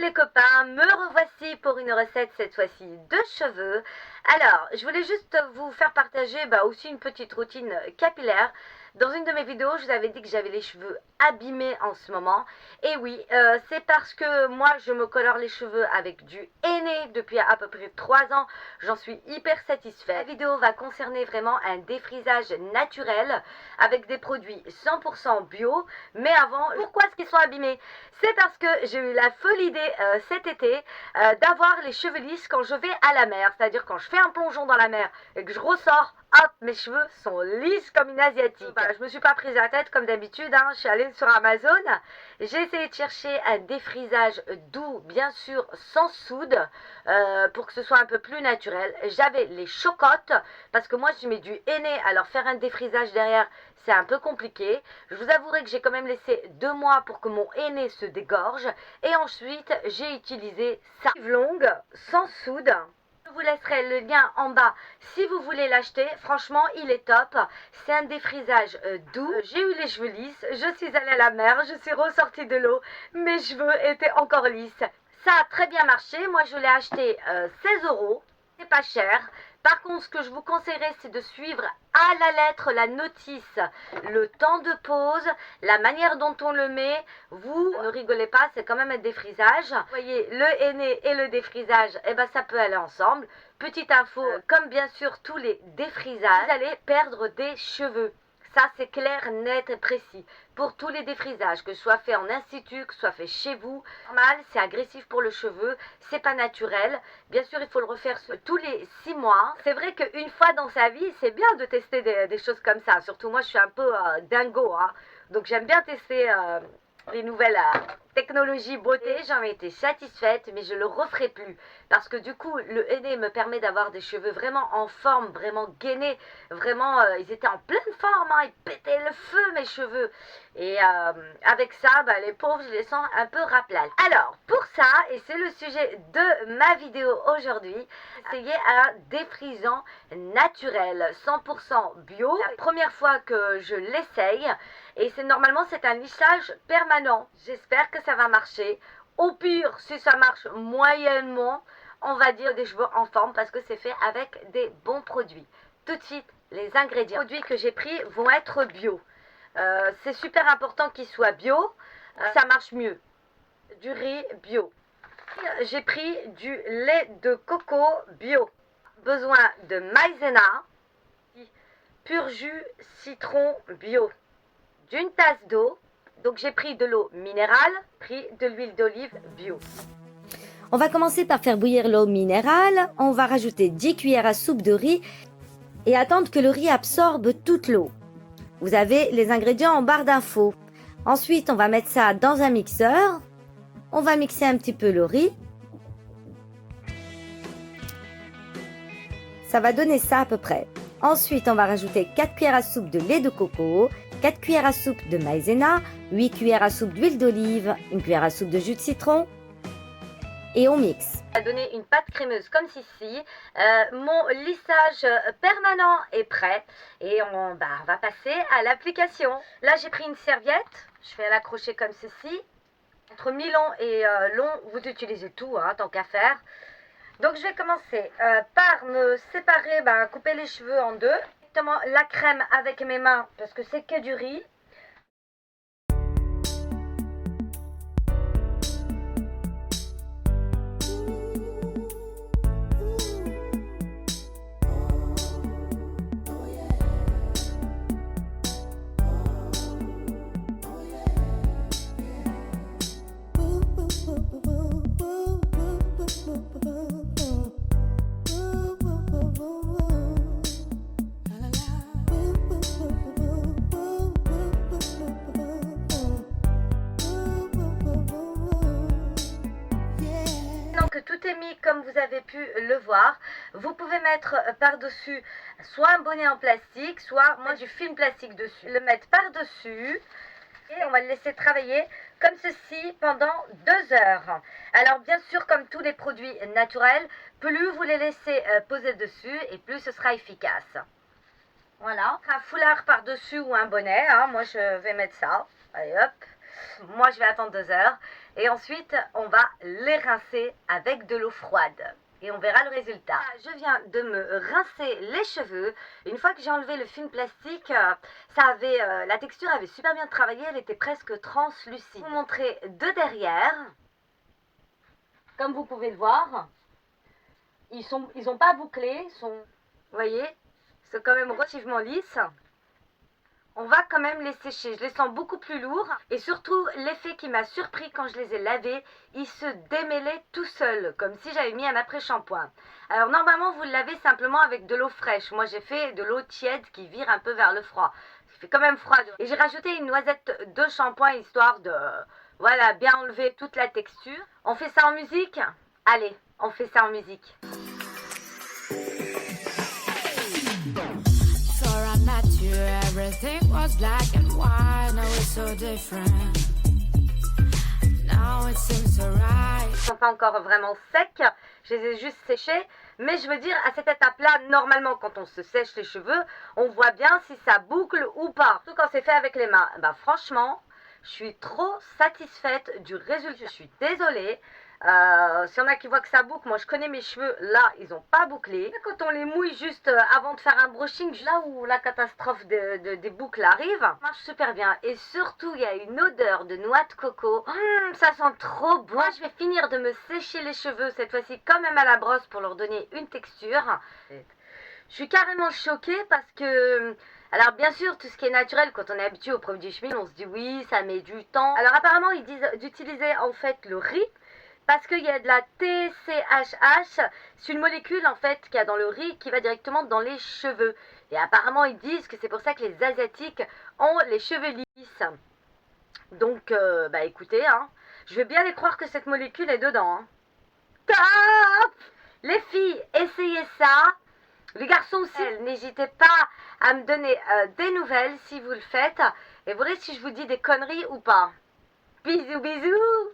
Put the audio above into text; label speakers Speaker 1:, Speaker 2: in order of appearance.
Speaker 1: les copains, me revoici pour une recette cette fois-ci de cheveux. Alors, je voulais juste vous faire partager aussi une petite routine capillaire. Dans une de mes vidéos, je vous avais dit que j'avais les cheveux abîmés en ce moment. Et oui, c'est parce que moi, je me colore les cheveux avec du henné depuis à peu près 3 ans. J'en suis hyper satisfaite. La vidéo va concerner vraiment un défrisage naturel avec des produits 100% bio. Mais avant, pourquoi est-ce qu'ils sont abîmés? C'est parce que j'ai eu la folle idée cet été d'avoir les cheveux lisses quand je vais à la mer. C'est-à-dire quand je fais un plongeon dans la mer et que je ressors, hop, mes cheveux sont lisses comme une asiatique. Je me suis pas prise la tête comme d'habitude, hein. Je suis allée sur Amazon. J'ai essayé de chercher un défrisage doux, bien sûr sans soude, pour que ce soit un peu plus naturel. J'avais les chocottes, parce que moi je mets du henné, alors faire un défrisage derrière, c'est un peu compliqué. Je vous avouerai que j'ai quand même laissé 2 mois pour que mon henné se dégorge. Et ensuite, j'ai utilisé ça. Longue, sans soude. Je vous laisserai le lien en bas si vous voulez l'acheter. Franchement, il est top. C'est un défrisage doux. J'ai eu les cheveux lisses. Je suis allée à la mer. Je suis ressortie de l'eau. Mes cheveux étaient encore lisses. Ça a très bien marché. Moi, je l'ai acheté 16 €. C'est pas cher. Par contre, ce que je vous conseillerais, c'est de suivre à la lettre la notice, le temps de pause, la manière dont on le met. Vous ne rigolez pas, c'est quand même un défrisage. Vous voyez, le henné et le défrisage, ça peut aller ensemble. Petite info, comme bien sûr tous les défrisages, vous allez perdre des cheveux. Ça, c'est clair, net et précis. Pour tous les défrisages, que ce soit fait en institut, que ce soit fait chez vous, normal, c'est agressif pour le cheveu, c'est pas naturel. Bien sûr, il faut le refaire tous les 6 mois. C'est vrai qu'une fois dans sa vie, c'est bien de tester des choses comme ça. Surtout moi, je suis un peu dingo, hein. Donc j'aime bien tester les nouvelles technologies beauté. J'en ai été satisfaite, mais je le referai plus parce que du coup le henné me permet d'avoir des cheveux vraiment en forme, vraiment gainés, vraiment ils étaient en pleine forme, hein, ils pétaient le feu mes cheveux. Et avec ça, les pauvres, je les sens un peu raplal. Alors pour ça, et c'est le sujet de ma vidéo aujourd'hui, essayer un défrisant naturel 100% bio. La première fois que je l'essaye, et normalement c'est un lissage permanent. J'espère que ça va marcher. Au pire, si ça marche moyennement, on va dire des cheveux en forme parce que c'est fait avec des bons produits. Tout de suite, les ingrédients. Les produits que j'ai pris vont être bio. C'est super important qu'ils soient bio. Ça marche mieux. Du riz bio. J'ai pris du lait de coco bio. Besoin de maïzena. Pur jus citron bio. D'une tasse d'eau. Donc j'ai pris de l'eau minérale, pris de l'huile d'olive bio.
Speaker 2: On va commencer par faire bouillir l'eau minérale. On va rajouter 10 cuillères à soupe de riz et attendre que le riz absorbe toute l'eau. Vous avez les ingrédients en barre d'infos. Ensuite, on va mettre ça dans un mixeur. On va mixer un petit peu le riz. Ça va donner ça à peu près. Ensuite, on va rajouter 4 cuillères à soupe de lait de coco, 4 cuillères à soupe de maïzena, 8 cuillères à soupe d'huile d'olive, 1 cuillère à soupe de jus de citron et on mixe.
Speaker 1: Ça va donner une pâte crémeuse comme ceci. Mon lissage permanent est prêt et on va passer à l'application. Là, j'ai pris une serviette. Je vais l'accrocher comme ceci. Entre mi-long et long, vous utilisez tout, hein, tant qu'à faire. Donc je vais commencer par me séparer, couper les cheveux en deux. Directement la crème avec mes mains parce que c'est que du riz. Que tout est mis comme vous avez pu le voir, vous pouvez mettre par-dessus soit un bonnet en plastique, soit moi du film plastique dessus, le mettre par-dessus et on va le laisser travailler comme ceci pendant 2 heures. Alors bien sûr, comme tous les produits naturels, plus vous les laissez poser dessus et plus ce sera efficace. Voilà, un foulard par-dessus ou un bonnet, hein. Moi je vais mettre ça, allez hop. moi je vais attendre 2 heures. Et ensuite, on va les rincer avec de l'eau froide. Et on verra le résultat. Je viens de me rincer les cheveux. Une fois que j'ai enlevé le film plastique, la texture avait super bien travaillé, elle était presque translucide. Je vais vous montrer de derrière. Comme vous pouvez le voir, ils ont pas bouclé, vous voyez, c'est quand même relativement lisse. On va quand même les sécher, je les sens beaucoup plus lourds. Et surtout, l'effet qui m'a surpris quand je les ai lavés, ils se démêlaient tout seuls, comme si j'avais mis un après-shampoing. Alors normalement, vous le lavez simplement avec de l'eau fraîche. Moi, j'ai fait de l'eau tiède qui vire un peu vers le froid. Il fait quand même froid. Et j'ai rajouté une noisette de shampoing, histoire de, voilà, bien enlever toute la texture. On fait ça en musique? Allez, on fait ça en musique.
Speaker 3: Everything was black and white, now it's so different. Now it seems so right.
Speaker 1: Ils sont pas encore vraiment secs, je les ai juste séchés. Mais je veux dire, à cette étape-là, normalement, quand on se sèche les cheveux, on voit bien si ça boucle ou pas. Surtout quand c'est fait avec les mains. Ben, franchement, je suis trop satisfaite du résultat. Je suis désolée. S'il y en a qui voient que ça boucle, moi je connais mes cheveux, là ils n'ont pas bouclé. Quand on les mouille juste avant de faire un brushing, là où la catastrophe des boucles arrive, ça marche super bien. Et surtout il y a une odeur de noix de coco, ça sent trop bon. Moi je vais finir de me sécher les cheveux cette fois-ci quand même à la brosse pour leur donner une texture. Je suis carrément choquée parce que... Alors bien sûr, tout ce qui est naturel, quand on est habitué aux produits chimiques, on se dit oui, ça met du temps. Alors apparemment ils disent d'utiliser en fait le riz, parce qu'il y a de la TCHH, c'est une molécule en fait qu'il y a dans le riz qui va directement dans les cheveux. Et apparemment ils disent que c'est pour ça que les Asiatiques ont les cheveux lisses. Donc bah écoutez, hein, je veux bien les croire que cette molécule est dedans. Hein. Top! Les filles, essayez ça. Les garçons aussi, n'hésitez pas à me donner des nouvelles si vous le faites. Et vous verrez si je vous dis des conneries ou pas. Bisous bisous.